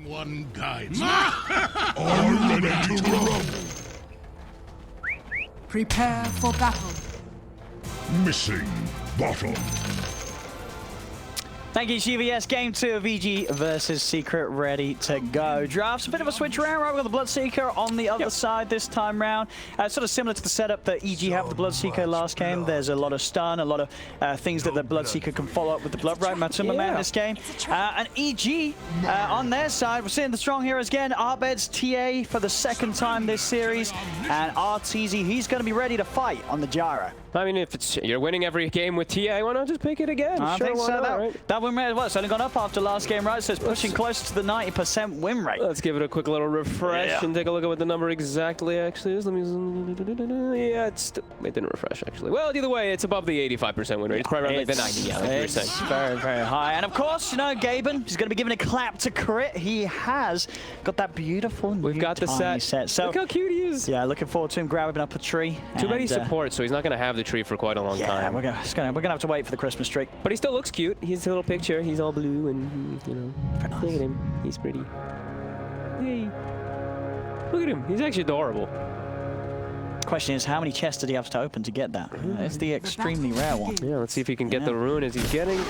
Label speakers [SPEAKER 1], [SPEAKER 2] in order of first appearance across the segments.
[SPEAKER 1] One guides. I'm ready to rumble.
[SPEAKER 2] Prepare for battle.
[SPEAKER 1] Missing bottom.
[SPEAKER 3] Thank you, Shiva. Yes, game 2 of EG versus Secret ready to go. Drafts a bit of a switch around, right? We've got the Bloodseeker on the other side this time round. Sort of similar to the setup that EG have with the Bloodseeker last game. There's a lot of stun, a lot of things that the Bloodseeker can follow up with the Blood Right Matumba Man this game. And EG on their side, we're seeing the strong heroes again. Arbed's TA for the second time this series, and RTZ, he's going to be ready to fight on the Gyro.
[SPEAKER 4] I mean, if you're winning every game with TA, why not just pick it again?
[SPEAKER 3] I think so.
[SPEAKER 4] Right?
[SPEAKER 3] That win rate, well, it's only gone up after last game, right? So it's pushing close to the 90% win rate.
[SPEAKER 4] Let's give it a quick little refresh and take a look at what the number exactly actually is. Let me. Yeah, it didn't refresh actually. Well, either way, it's above the 85% win rate. It's probably around like the 90. Yeah, like you were saying.
[SPEAKER 3] It's very, very high. And of course, you know, Gaben, he's going to be giving a clap to crit. He has got that beautiful new
[SPEAKER 4] We've got the set.
[SPEAKER 3] So
[SPEAKER 4] look how cute he is.
[SPEAKER 3] Yeah, looking forward to him grabbing up a tree.
[SPEAKER 4] Too bad he's support, so he's not going to have the tree for quite a long time.
[SPEAKER 3] Yeah, we're gonna have to wait for the Christmas tree.
[SPEAKER 4] But he still looks cute. He's a little picture. He's all blue and, you know, look at him. He's pretty. Hey. Look at him. He's actually adorable.
[SPEAKER 3] The question is, how many chests did he have to open to get that? It's the extremely rare one.
[SPEAKER 4] Yeah, let's see if he can get the rune as he's getting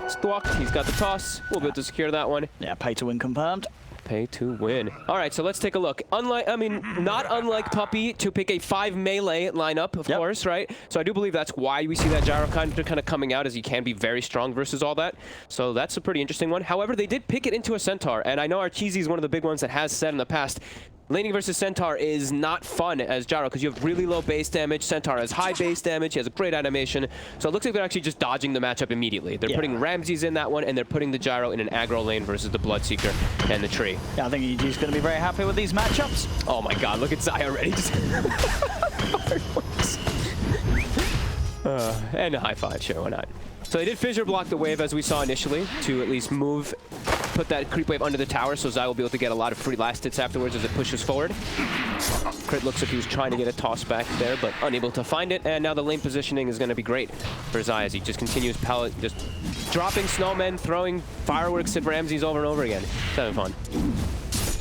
[SPEAKER 4] stalked. He's got the toss. We'll be able to secure that one.
[SPEAKER 3] Yeah, pay to win confirmed.
[SPEAKER 4] Pay to win. All right, so let's take a look. Not unlike Puppy to pick a 5 melee lineup, of course, right? So I do believe that's why we see that Gyro kind of coming out, as he can be very strong versus all that. So that's a pretty interesting one. However, they did pick it into a Centaur, and I know Arteezy is one of the big ones that has said in the past, laning versus Centaur is not fun as Gyro because you have really low base damage. Centaur has high base damage. He has a great animation. So it looks like they're actually just dodging the matchup immediately. They're putting Ramses in that one, and they're putting the Gyro in an aggro lane versus the Bloodseeker and the tree.
[SPEAKER 3] Yeah, I think EG's going to be very happy with these matchups.
[SPEAKER 4] Oh my god, look at Zai already. And a high five, sure, why not? So they did fissure block the wave as we saw initially to at least put that creep wave under the tower, so Zai will be able to get a lot of free last hits afterwards as it pushes forward. Crit looks like he was trying to get a toss back there, but unable to find it, and now the lane positioning is going to be great for Zai as he just continues just dropping snowmen, throwing fireworks at Ramses over and over again. It's having fun.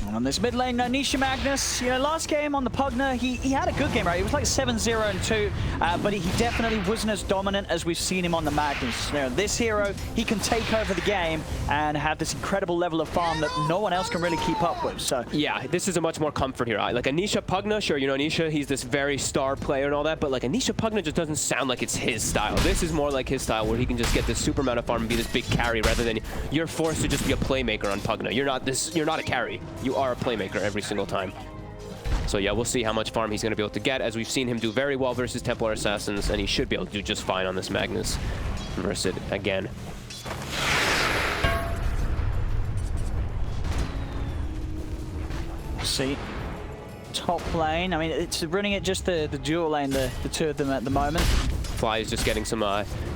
[SPEAKER 3] And on this mid lane, Nisha Magnus, you know, last game on the Pugner, he had a good game, right? He was like 7-0-2, but he definitely wasn't as dominant as we've seen him on the Magnus. You know, this hero, he can take over the game and have this incredible level of farm that no one else can really keep up with. So
[SPEAKER 4] yeah, this is a much more comfort hero. Like Anisha Pugna, sure, you know Anisha, he's this very star player and all that, but like Anisha Pugna just doesn't sound like it's his style. This is more like his style, where he can just get this super amount of farm and be this big carry, rather than you're forced to just be a playmaker on Pugna. You're not a carry. You are a playmaker every single time. So yeah, we'll see how much farm he's going to be able to get, as we've seen him do very well versus Templar Assassins, and he should be able to do just fine on this Magnus versus it again.
[SPEAKER 3] see, top lane, I mean, it's running it just the dual lane, the two of them at the moment.
[SPEAKER 4] Fly is just getting some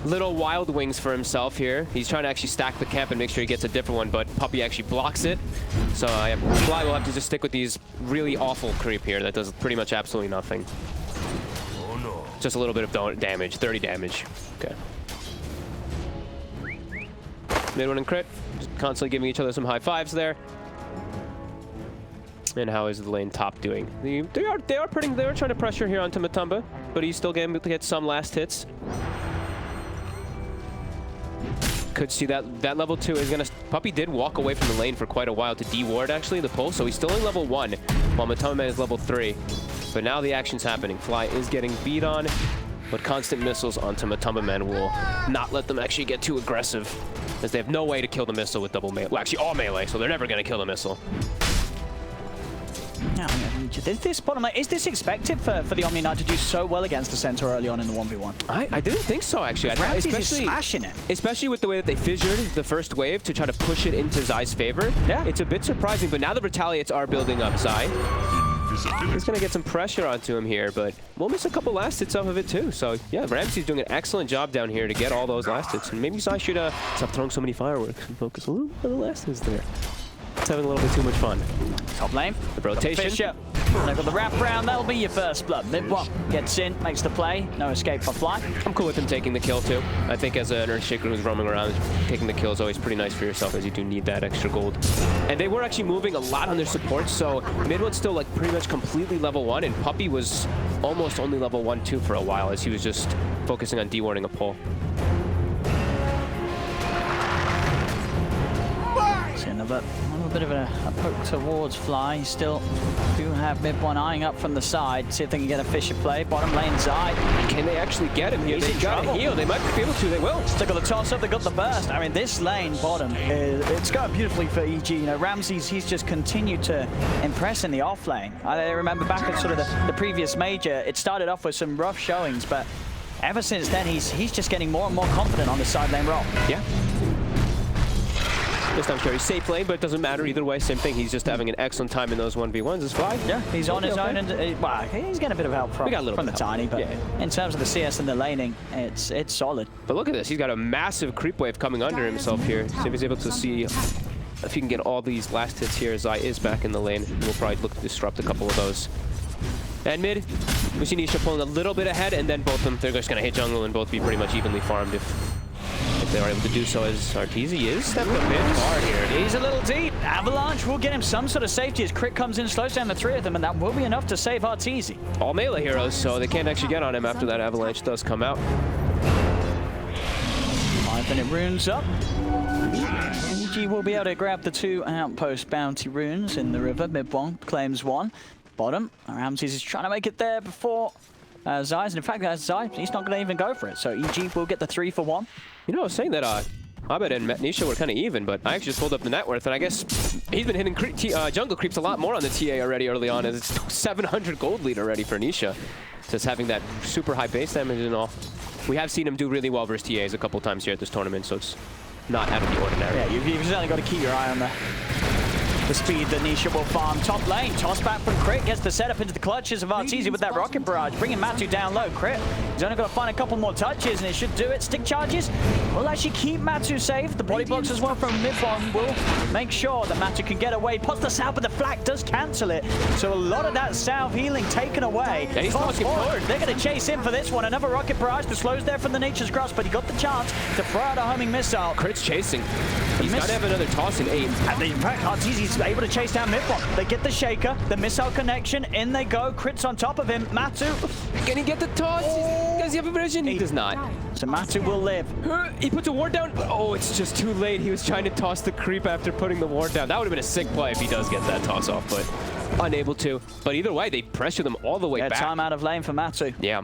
[SPEAKER 4] little wild wings for himself here. He's trying to actually stack the camp and make sure he gets a different one, but Puppy actually blocks it. So Fly will have to just stick with these really awful creep here that does pretty much absolutely nothing.
[SPEAKER 1] Oh no.
[SPEAKER 4] Just a little bit of damage, 30 damage. Okay. Mid one and crit, just constantly giving each other some high fives there. And how is the lane top doing? They are trying to pressure here onto Matumba, but he's still getting to get some last hits. Could see that level 2 is gonna. Puppy did walk away from the lane for quite a while to de-ward actually the pull, so he's still in level 1, while Matumba Man is level 3. But now the action's happening. Fly is getting beat on, but constant missiles onto Matumba Man will not let them actually get too aggressive, as they have no way to kill the missile with double melee. Well, actually all melee, so they're never gonna kill the missile.
[SPEAKER 3] Now, is this expected for the Omni Knight to do so well against the Centaur early on in the 1v1?
[SPEAKER 4] I didn't think so, actually.
[SPEAKER 3] Ramses is smashing it.
[SPEAKER 4] Especially with the way that they fissured the first wave to try to push it into Zai's favor.
[SPEAKER 3] Yeah.
[SPEAKER 4] It's a bit surprising, but now the Retaliates are building up Zai. He's going to get some pressure onto him here, but we'll miss a couple last hits off of it too. So yeah, Ramsey's doing an excellent job down here to get all those last hits. And maybe Zai should stop throwing so many fireworks and focus a little on the last hits there. It's having a little bit too much fun.
[SPEAKER 3] Top lane.
[SPEAKER 4] The rotation.
[SPEAKER 3] Fisher. They've got the wrap round. That'll be your first blood. Mid one gets in, makes the play. No escape for fly.
[SPEAKER 4] I'm cool with him taking the kill too. I think as an Earthshaker who's roaming around, taking the kill is always pretty nice for yourself, as you do need that extra gold. And they were actually moving a lot on their support, so mid one's still like pretty much completely level 1, and Puppy was almost only level 1-2 for a while, as he was just focusing on dewarding a pull.
[SPEAKER 3] Another bit of a poke towards Fly. Still do have mid one eyeing up from the side. See if they can get a Fisher play. Bottom lane Zai.
[SPEAKER 4] Can they actually get him here?
[SPEAKER 3] He's
[SPEAKER 4] They
[SPEAKER 3] in
[SPEAKER 4] got
[SPEAKER 3] trouble.
[SPEAKER 4] a heal. They might be able to. They will.
[SPEAKER 3] Stick of the toss up. They got the burst. I mean, this lane bottom, it's going beautifully for EG. You know, Ramses, he's just continued to impress in the off lane. I remember back at sort of the previous major, it started off with some rough showings, but ever since then, he's just getting more and more confident on the side lane role.
[SPEAKER 4] Yeah. This time carry safe lane, but it doesn't matter either way. Same thing. He's just having an excellent time in those 1v1s. Is Fly?
[SPEAKER 3] Yeah, he's on his own, and well, he's getting a bit of help from the tiny, but in terms of the CS and the laning, it's solid.
[SPEAKER 4] But look at this. He's got a massive creep wave coming under himself here. See if he's able to see if he can get all these last hits here. Zai is back in the lane. We'll probably look to disrupt a couple of those. And mid, we see Nisha pulling a little bit ahead, and then both of them, they're just going to hit jungle and both be pretty much evenly farmed if they are able to do so, as Arteezy is stepping a bit far here.
[SPEAKER 3] He's a little deep. Avalanche will get him some sort of safety as Crit comes in, slows down the three of them, and that will be enough to save Arteezy.
[SPEAKER 4] All melee heroes, so they can't actually get on him after that Avalanche does come out.
[SPEAKER 3] 5-minute runes up. EG will be able to grab the 2 outpost bounty runes in the river. Mid one claims 1. Bottom, Ramses is trying to make it there before Zai's, and in fact, Zai, he's not going to even go for it. So EG will get the 3 for 1.
[SPEAKER 4] You know, I was saying that Abed and Nisha were kind of even, but I actually just pulled up the net worth, and I guess he's been hitting jungle creeps a lot more on the TA already early on, as it's 700 gold lead already for Nisha. Just having that super high base damage and all. We have seen him do really well versus TAs a couple times here at this tournament, so it's not out of the ordinary.
[SPEAKER 3] Yeah, you've certainly got to keep your eye on the speed that Nisha will farm. Top lane, toss back from Crit, gets the setup into the clutches of Arteezy with that rocket barrage, bringing Matu down low. Crit, he's only got to find a couple more touches, and it should do it. Stick charges will actually keep Matu safe. The body blocks as well from mid-bomb will make sure that Matu can get away. Pots the salve, but the flak does cancel it. So a lot of that salve healing taken away.
[SPEAKER 4] Yeah, he's looking forward.
[SPEAKER 3] They're going to chase him for this one. Another rocket barrage that slows there from the Nature's Grasp, but he got the chance to throw out a homing missile.
[SPEAKER 4] Crit's chasing. He's got to have another toss in 8.
[SPEAKER 3] And in fact, Arteezy's able to chase down mid-bomb. They get the shaker, the missile connection, in they go. Crit's on top of him. Matu.
[SPEAKER 4] Can he get the toss? Does he have a vision? He does not.
[SPEAKER 3] So Matu will live.
[SPEAKER 4] He puts a ward down. Oh, it's just too late. He was trying to toss the creep after putting the ward down. That would have been a sick play if he does get that toss off, but unable to. But either way, they pressure them all the way back.
[SPEAKER 3] Time out of lane for Matu.
[SPEAKER 4] Yeah.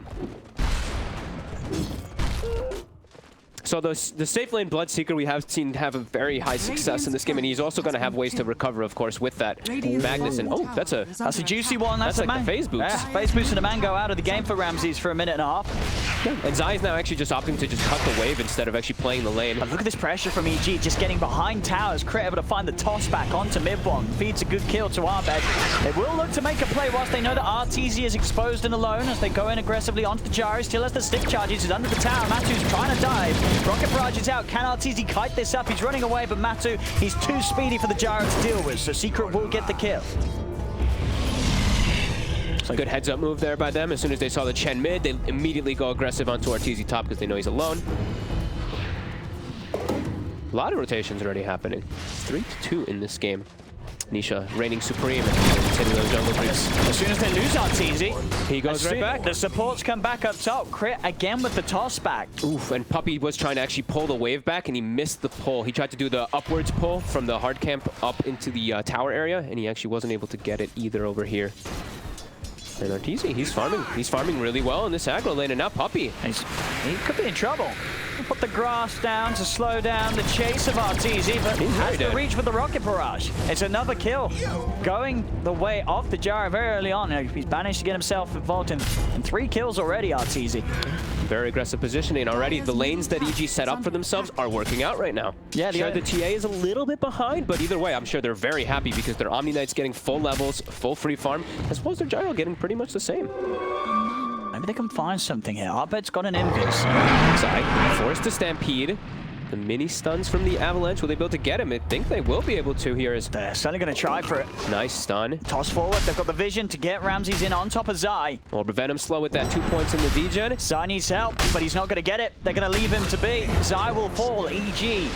[SPEAKER 4] So the safe lane Bloodseeker we have seen have a very high success in this game, and he's also going to have ways to recover, of course, with that Magnus. And oh, that's a
[SPEAKER 3] juicy one.
[SPEAKER 4] That's like the phase boost.
[SPEAKER 3] Yeah, phase boost and a man go out of the game for Ramses for a minute and a half.
[SPEAKER 4] Yeah. And Zai is now actually just opting to just cut the wave instead of actually playing the lane.
[SPEAKER 3] But look at this pressure from EG, just getting behind towers. Crit able to find the toss back onto mid-one. Feeds a good kill to Arbed. They will look to make a play whilst they know that Arteezy is exposed and alone as they go in aggressively onto the gyro. Still has the stick charges. He's under the tower. Matu's trying to dive. Rocket barrage is out. Can Arteezy kite this up? He's running away, but Matu, he's too speedy for the gyro to deal with. So Secret will get the kill.
[SPEAKER 4] Good heads-up move there by them. As soon as they saw the Chen mid, they immediately go aggressive onto Arteezy top because they know he's alone. A lot of rotations already happening. 3-2 in this game. Nisha reigning supreme and hitting those jungle creeps.
[SPEAKER 3] As soon as they lose Arteezy,
[SPEAKER 4] he goes right back.
[SPEAKER 3] The supports come back up top. Crit again with the toss back.
[SPEAKER 4] Oof, and Puppy was trying to actually pull the wave back, and he missed the pull. He tried to do the upwards pull from the hard camp up into the tower area, and he actually wasn't able to get it either over here. And Arteezy, he's farming really well in this aggro lane, and now Puppy.
[SPEAKER 3] He could be in trouble. Put the grass down to slow down the chase of Arteezy, but has the reach with the rocket barrage. It's another kill. Going the way of the gyro very early on. He's managed to get himself involved in 3 kills already, Arteezy.
[SPEAKER 4] Very aggressive positioning already. The lanes that EG set up for themselves are working out right now.
[SPEAKER 3] Yeah,
[SPEAKER 4] the TA is a little bit behind, but either way, I'm sure they're very happy because their Omni Knight's getting full levels, full free farm, as well as their gyro getting pretty much the same.
[SPEAKER 3] Maybe they can find something here. Arbed's got an invis.
[SPEAKER 4] Zai forced to stampede. The mini stuns from the Avalanche. Will they be able to get him? I think they will be able to here.
[SPEAKER 3] They're certainly going to try for it.
[SPEAKER 4] Nice stun.
[SPEAKER 3] Toss forward. They've got the vision to get Ramses in on top of Zai.
[SPEAKER 4] Orb of Venom slow with that 2 points in the degen.
[SPEAKER 3] Zai needs help, but he's not going to get it. They're going to leave him to be. Zai will fall. EG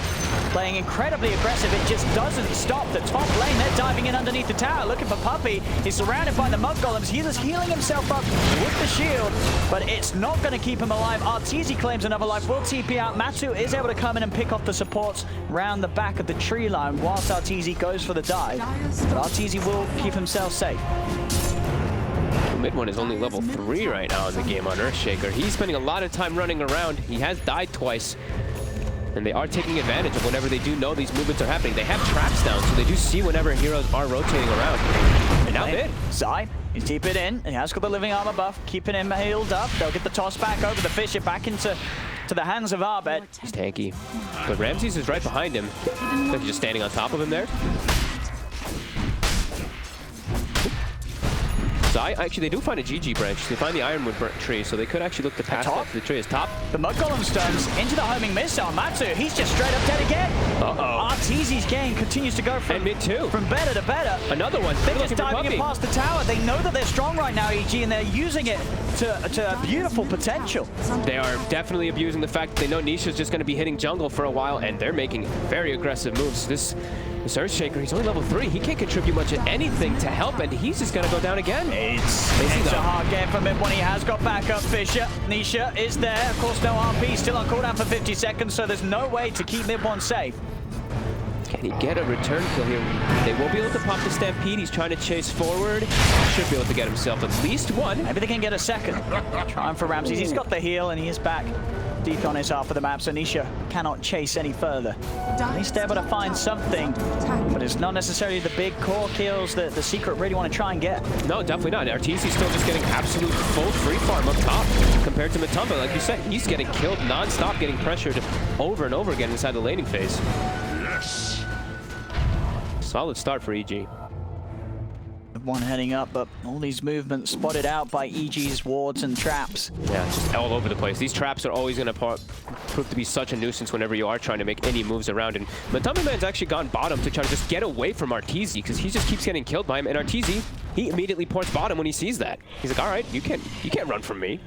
[SPEAKER 3] playing incredibly aggressive. It just doesn't stop. The top lane, they're diving in underneath the tower, looking for Puppey. He's surrounded by the Mud Golems. He is healing himself up with the shield, but it's not going to keep him alive. Arteezy claims another life. Will TP out. Matu is able to come in and pick off the supports round the back of the tree line whilst Arteezy goes for the dive. But Arteezy will keep himself safe.
[SPEAKER 4] Mid one is only level 3 right now in the game on Earthshaker. He's spending a lot of time running around. He has died twice. And they are taking advantage of whenever they do know these movements are happening. They have traps down, so they do see whenever heroes are rotating around. And now mid.
[SPEAKER 3] Zai, he's deep it in. He has got the living armor buff, keeping him healed up. They'll get the toss back over the fish, it back into the hands of Arbet.
[SPEAKER 4] He's tanky. But Ramses is right behind him. Like he's just standing on top of him there. Zai, actually, they do find a GG branch. They find the Ironwood tree, so they could actually look to pass that to the tree. Is top.
[SPEAKER 3] The Mud Golem stones into the homing missile. Matu, he's just straight up dead again.
[SPEAKER 4] Uh-oh.
[SPEAKER 3] Arteezy's game continues to go from,
[SPEAKER 4] and mid two.
[SPEAKER 3] From better to better.
[SPEAKER 4] Another one.
[SPEAKER 3] They're just diving in past the tower. They know that they're strong right now, EG, and they're using it to beautiful potential.
[SPEAKER 4] They are definitely abusing the fact that they know Nisha's just going to be hitting jungle for a while, and they're making very aggressive moves. This Earthshaker, he's only level 3. He can't contribute much of anything to help, and he's just going to go down again.
[SPEAKER 3] It's a hard game from him when he has got backup. Fisher, Nisha is there. Of course, no RP, still on cooldown for 50 seconds, so there's no way to keep mid one safe.
[SPEAKER 4] Can he get a return kill here? They will be able to pop the Stampede. He's trying to chase forward. Should be able to get himself at least one.
[SPEAKER 3] Maybe they can get a second. Trying for Ramses. He's got the heal, and he is back deep on his half of the map, so Nisha cannot chase any further. At least able to find something, but it's not necessarily the big core kills that the Secret really want to try and get.
[SPEAKER 4] No, definitely not. Arteezy's still just getting absolute full free farm up top compared to Matumba. Like you said, he's getting killed non-stop, getting pressured over and over again inside the laning phase.
[SPEAKER 1] Yes.
[SPEAKER 4] Solid start for EG.
[SPEAKER 3] One heading up, but all these movements spotted out by EG's wards and traps.
[SPEAKER 4] Yeah, it's just all over the place. These traps are always going to prove to be such a nuisance whenever you are trying to make any moves around. And Matumba Man's actually gone bottom to try to just get away from Arteezy because he just keeps getting killed by him. And Arteezy, he immediately ports bottom when he sees that. He's like, all right, you can't run from me.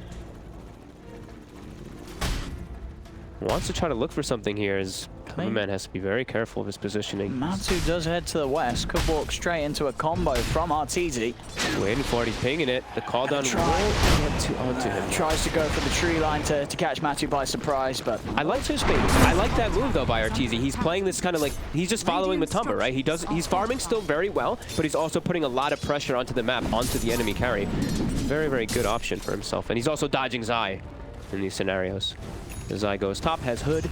[SPEAKER 4] Wants to try to look for something here as Matumba Man has to be very careful of his positioning.
[SPEAKER 3] Matu does head to the west, could walk straight into a combo from Arteezy.
[SPEAKER 4] Waiting for it, he's pinging it. The call down will get onto him.
[SPEAKER 3] Tries to go for the tree line to catch Matu by surprise, but
[SPEAKER 4] I like that move though by Arteezy. He's playing this kind of like, he's just following Matumba, right? He's farming still very well, but he's also putting a lot of pressure onto the map, onto the enemy carry. Very, very good option for himself. And he's also dodging Zai in these scenarios. Zai goes top, has Hood,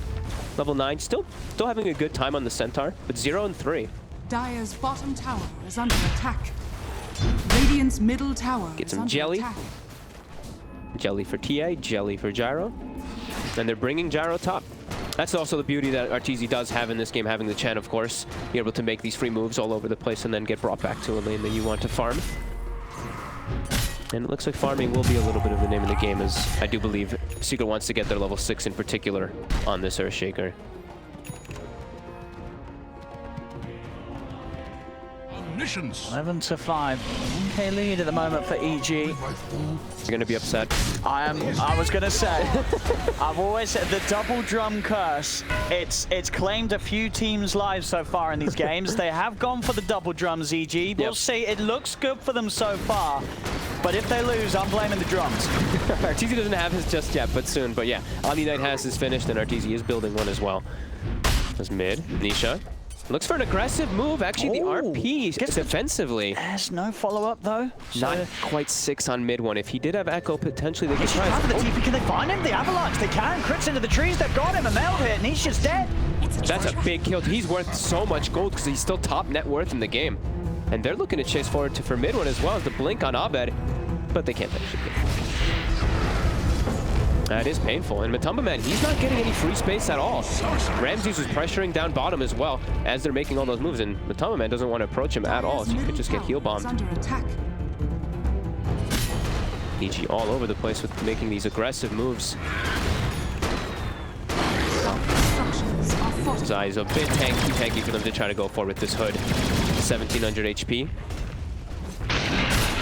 [SPEAKER 4] level 9, still having a good time on the Centaur, but 0 and 3.
[SPEAKER 2] Dire's bottom tower is under attack. Radiant's middle tower
[SPEAKER 4] Get
[SPEAKER 2] is
[SPEAKER 4] some
[SPEAKER 2] under
[SPEAKER 4] jelly.
[SPEAKER 2] attack.
[SPEAKER 4] Jelly for TA, jelly for Gyro. And they're bringing Gyro top. That's also the beauty that Arteezy does have in this game, having the Chen, of course. Be able to make these free moves all over the place and then get brought back to a lane that you want to farm. And it looks like farming will be a little bit of the name of the game, as I do believe Secret wants to get their level 6 in particular on this Earthshaker.
[SPEAKER 1] Omniscience.
[SPEAKER 3] 11-5. 1K lead at the moment for EG.
[SPEAKER 4] You're gonna be upset.
[SPEAKER 3] I was gonna say, I've always said the double drum curse. It's claimed a few teams' lives so far in these games. They have gone for the double drums, EG. We'll see. It looks good for them so far. But if they lose, I'm blaming the drums.
[SPEAKER 4] Arteezy doesn't have his just yet, but soon. But yeah, Omni Knight has his finished, and Arteezy is building one as well. That's mid. Nisha looks for an aggressive move. Actually, the RP gets defensively.
[SPEAKER 3] There's no follow-up, though.
[SPEAKER 4] Not quite 6 on mid one. If he did have Echo, potentially they could try.
[SPEAKER 3] The TP, can they find him? The Avalanche, they can. Crits into the trees, they've got him. A meld hit, Nisha's dead.
[SPEAKER 4] That's a big kill. He's worth so much gold because he's still top net worth in the game. And they're looking to chase forward for mid one as well as the blink on Abed, but they can't finish it. That is painful. And Matumba Man, he's not getting any free space at all. Ramses was pressuring down bottom as well as they're making all those moves, and Matumba Man doesn't want to approach him at all, so he could just get heal bombed. EG all over the place with making these aggressive moves.
[SPEAKER 2] fortified.
[SPEAKER 4] Zai is a bit tanky for them to try to go for with this hood. 1700 HP.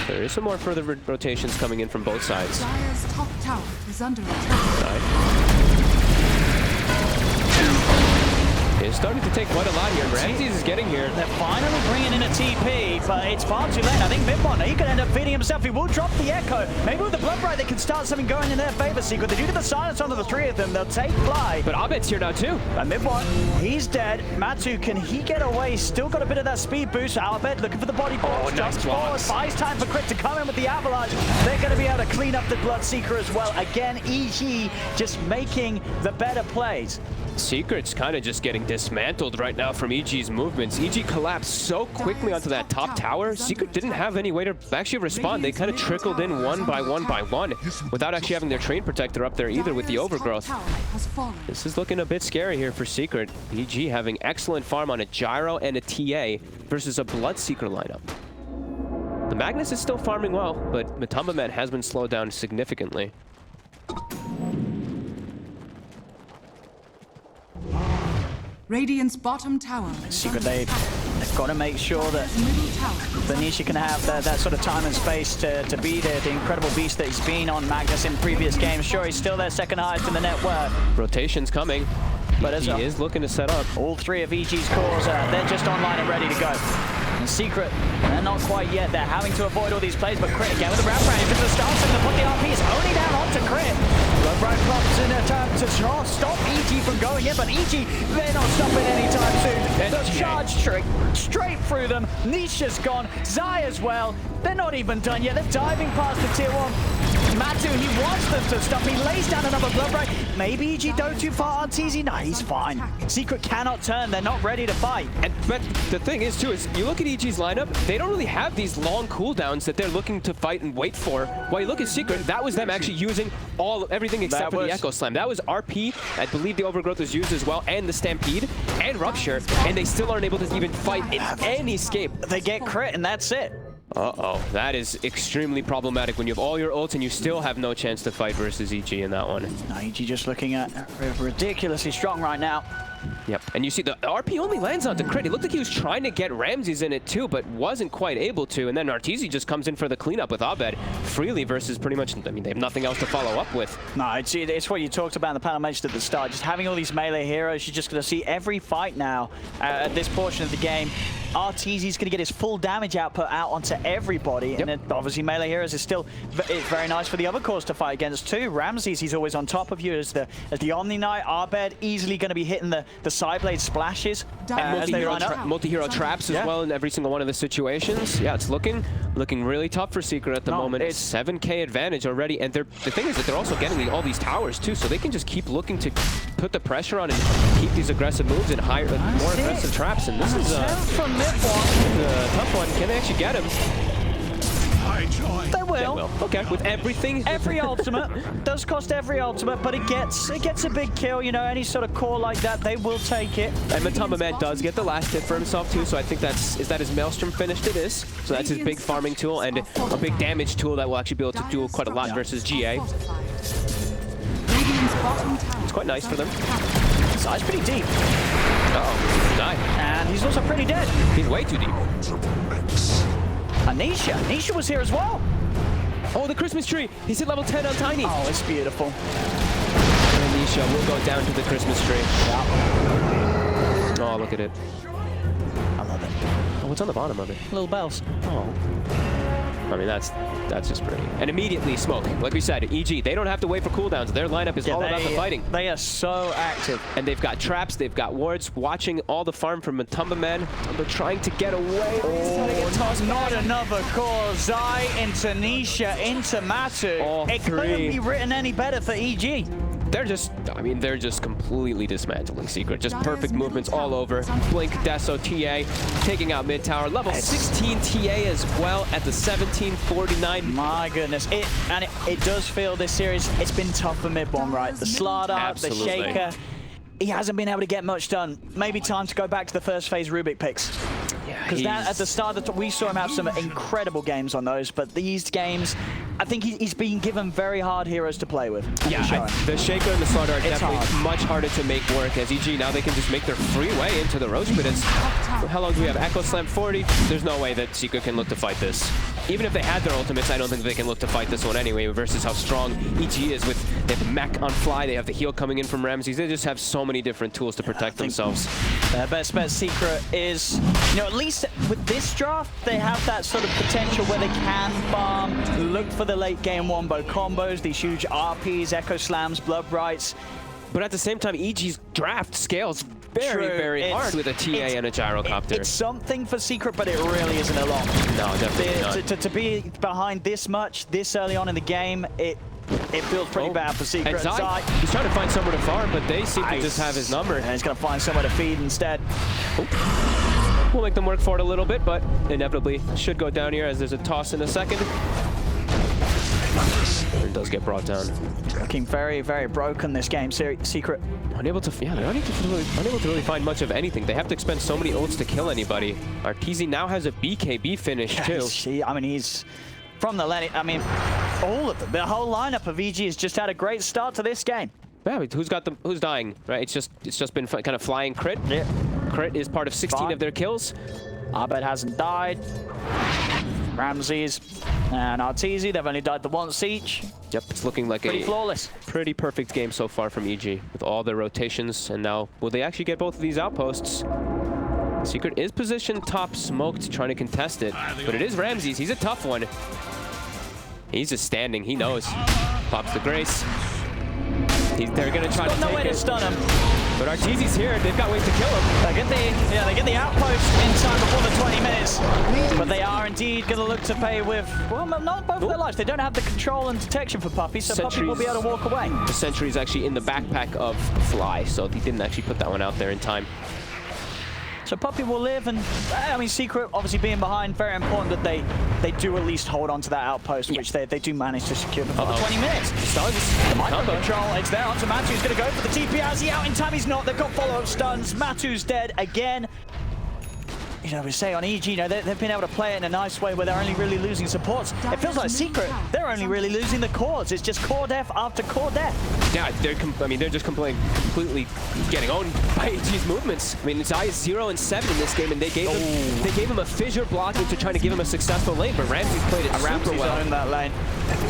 [SPEAKER 4] There is some more further rotations coming in from both sides.
[SPEAKER 2] Zaya's top tower is under attack.
[SPEAKER 4] Zai is starting to take quite a lot here. Ramses is getting here.
[SPEAKER 3] They're finally bringing in a TP, but it's far too late. I think Midbon, he could end up feeding himself. He will drop the Echo. Maybe with the Blood Bright, they can start something going in their favor. Secret, they do get the silence onto the three of them. They'll take fly.
[SPEAKER 4] But Abed's here now too.
[SPEAKER 3] And Midbon, he's dead. Matu, can he get away? Still got a bit of that speed boost. Abed looking for the body box.
[SPEAKER 4] Nice
[SPEAKER 3] Jumps forward. Buys time for Crit to come in with the Avalanche. They're going to be able to clean up the Bloodseeker as well. Again, EG just making the better plays.
[SPEAKER 4] Secret's kind of just getting dismantled right now from EG's movements. EG collapsed so quickly onto that top tower. Secret didn't have any way to actually respond. They kind of trickled in one by one without actually having their train protector up there either with the overgrowth. This is looking a bit scary here for Secret. EG having excellent farm on a Gyro and a TA versus a Bloodseeker lineup. The Magnus is still farming well, but Matumba Man has been slowed down significantly.
[SPEAKER 2] Radiant's bottom tower.
[SPEAKER 3] Secret, they've got to make sure that Venetia can have that sort of time and space to be the incredible beast that he's been on Magnus in previous games. Sure, he's still their second highest in the net worth.
[SPEAKER 4] Rotation's coming, but he is looking to set up.
[SPEAKER 3] All three of EG's cores, they're just online and ready to go. And Secret, they're not quite yet. They're having to avoid all these plays, but Crit again with the Ramp Range. If it's a start, to put the RPs only down onto Crit. Bloodbright pops in attempt to stop EG from going in, but EG, they're not stopping anytime soon. The charge straight through them. Nisha's gone. Zai as well. They're not even done yet. They're diving past the tier 1. Matu, he wants them to stop. He lays down another Bloodbright. Maybe EG go too far on TZ. No, he's fine. Secret cannot turn. They're not ready to fight.
[SPEAKER 4] But the thing is, too, is you look at EG's lineup, they don't really have these long cooldowns that they're looking to fight and wait for. While you look at Secret, that was them actually using everything except for the Echo Slam. That was RP. I believe the Overgrowth was used as well, and the Stampede, and Rupture, and they still aren't able to even fight in any escape.
[SPEAKER 3] They get Crit, and that's it.
[SPEAKER 4] Uh-oh, that is extremely problematic when you have all your ults and you still have no chance to fight versus EG in that one.
[SPEAKER 3] No, EG just looking at ridiculously strong right now.
[SPEAKER 4] Yep, and you see the RP only lands onto Crit. It looked like he was trying to get Ramses in it too, but wasn't quite able to. And then Arteezy just comes in for the cleanup with Abed freely versus pretty much, I mean, they have nothing else to follow up with.
[SPEAKER 3] No, it's what you talked about in the panel mentioned at the start. Just having all these melee heroes, you're just going to see every fight now at this portion of the game. Arteezy's going to get his full damage output out onto everybody. Yep. And then obviously melee heroes is still very nice for the other cores to fight against too. Ramses, he's always on top of you as the Omni Knight. Abed easily going to be hitting the side blade splashes
[SPEAKER 4] multi-hero traps as well in every single one of the situations. Yeah, it's looking really tough for Secret at the moment. It's 7K advantage already, and the thing is that they're also getting all these towers too, so they can just keep looking to put the pressure on and keep these aggressive moves and more aggressive traps. And this is a tough one. Can they actually get him?
[SPEAKER 3] They will.
[SPEAKER 4] Okay, with everything.
[SPEAKER 3] Every ultimate does cost every ultimate, but it gets a big kill. You know, any sort of core like that, they will take it.
[SPEAKER 4] And Matumba Man does get the last hit for himself too, so I think is that his Maelstrom finished? It is. So that's his big farming tool and a big damage tool that will actually be able to do quite a lot versus GA. It's quite nice for them.
[SPEAKER 3] Zai's pretty deep.
[SPEAKER 4] Uh-oh, Zai.
[SPEAKER 3] And he's also pretty dead.
[SPEAKER 4] He's way too deep.
[SPEAKER 3] Nisha was here as well.
[SPEAKER 4] Oh, the Christmas tree. He's hit level 10 on Tiny.
[SPEAKER 3] Oh, it's beautiful.
[SPEAKER 4] And Nisha will go down to the Christmas tree.
[SPEAKER 3] Yeah.
[SPEAKER 4] Oh, look at it.
[SPEAKER 3] I love it.
[SPEAKER 4] Oh, what's on the bottom of it?
[SPEAKER 3] Little bells.
[SPEAKER 4] Oh. I mean, that's just pretty. And immediately smoke. Like we said, EG, they don't have to wait for cooldowns. Their lineup is all about the fighting.
[SPEAKER 3] They are so active.
[SPEAKER 4] And they've got traps, they've got wards, watching all the farm from Matumba Man. They're trying to get away.
[SPEAKER 3] Oh, not another core. Zai into Nisha, into Matu. It couldn't be written any better for EG.
[SPEAKER 4] They're just completely dismantling Secret. Just perfect movements all over. Blink, Deso, TA, taking out mid tower. Level 16 TA as well at the 1749.
[SPEAKER 3] My goodness. It does feel this series, it's been tough for Midbon, right? The Slardar, the Shaker. He hasn't been able to get much done. Maybe time to go back to the first phase Rubik picks. Because at the start, we saw him have some incredible games on those, but these games, I think he's being given very hard heroes to play with.
[SPEAKER 4] Yeah, the Shaker and the Slaughter are definitely
[SPEAKER 3] hard.
[SPEAKER 4] much harder to make work as EG. Now they can just make their free way into the Roach Pit. How long do we have? Echo Slam 40? There's no way that Secret can look to fight this. Even if they had their ultimates, I don't think they can look to fight this one anyway, versus how strong EG is with, they have the mech on fly, they have the heal coming in from Ramses. They just have so many different tools to protect themselves.
[SPEAKER 3] Their best bet Secret is, you know, at least with this draft, they have that sort of potential where they can farm, look for the late game wombo combos, these huge RPs, Echo Slams, Blood Brights.
[SPEAKER 4] But at the same time, EG's draft scales very hard with a TA and a gyrocopter.
[SPEAKER 3] It's something for Secret, but it really isn't a lot.
[SPEAKER 4] No, definitely not.
[SPEAKER 3] To be behind this much, this early on in the game, it feels pretty bad for Secret.
[SPEAKER 4] And Zai, he's trying to find somewhere to farm, but they seem to just have his number.
[SPEAKER 3] And he's going to find somewhere to feed instead.
[SPEAKER 4] We'll make them work for it a little bit, but inevitably should go down here as there's a toss in a second. It does get brought down.
[SPEAKER 3] Looking very broken this game, Secret.
[SPEAKER 4] Unable to really find much of anything. They have to expend so many ults to kill anybody. Arteezy now has a BKB finish too.
[SPEAKER 3] I mean, he's from the lane. I mean, all of them. The whole lineup of EG has just had a great start to this game.
[SPEAKER 4] Yeah, but who's dying? Right? It's just been kind of flying crit.
[SPEAKER 3] Yeah.
[SPEAKER 4] Crit is part of 16 of their kills.
[SPEAKER 3] Abed hasn't died. Ramses and Arteezy, they've only died the once each.
[SPEAKER 4] Yep, it's looking like
[SPEAKER 3] pretty flawless.
[SPEAKER 4] Pretty perfect game so far from EG with all their rotations. And now, will they actually get both of these outposts? Secret is positioned top smoked, trying to contest it. But it is Ramses. He's a tough one. He's just standing. He knows. Pops the Grace. They're going to try to take
[SPEAKER 3] no way to stun him.
[SPEAKER 4] But Arteezy's here. They've got ways to kill him.
[SPEAKER 3] They get the outpost in time before the 20 minutes. But they are indeed going to look to pay with, well, not both of their lives. They don't have the control and detection for Puppey, so Puppey will be able to walk away.
[SPEAKER 4] The Sentry is actually in the backpack of Fly, so he didn't actually put that one out there in time.
[SPEAKER 3] So Puppey will live, and I mean, Secret obviously being behind, very important that they do at least hold on to that outpost, which they do manage to secure before the 20 minutes.
[SPEAKER 4] Stuns.
[SPEAKER 3] Micro control, it's there onto Matu, who's going to go for the TP. Is he out in time? He's not. They've got follow-up stuns. Matu's dead again. You know, we say on EG, you know, they've been able to play it in a nice way where they're only really losing supports. It feels like Secret, they're only really losing the cores. It's just core death after core death.
[SPEAKER 4] Yeah, they're just completely getting owned by EG's movements. I mean, Zai is 0 and 7 in this game, and they gave him a fissure blocking to try to give him a successful lane, but Ramses played it super well
[SPEAKER 3] in that lane.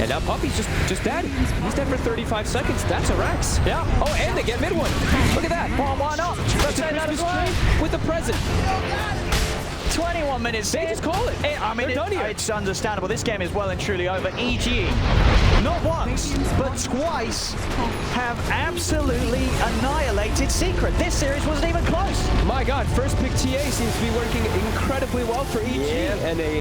[SPEAKER 4] And now Puppey's just dead. He's dead for 35 seconds. That's a Rex.
[SPEAKER 3] Yeah.
[SPEAKER 4] Oh, and they get mid one. Look at that.
[SPEAKER 3] Well, why not? Let's say that as well.
[SPEAKER 4] With the present.
[SPEAKER 3] 21 minutes.
[SPEAKER 4] They just call it.
[SPEAKER 3] I mean,
[SPEAKER 4] they're done here.
[SPEAKER 3] It's understandable. This game is well and truly over. EG, not once, but twice, have absolutely annihilated Secret. This series wasn't even close.
[SPEAKER 4] My God, first pick TA seems to be working incredibly well for EG, and a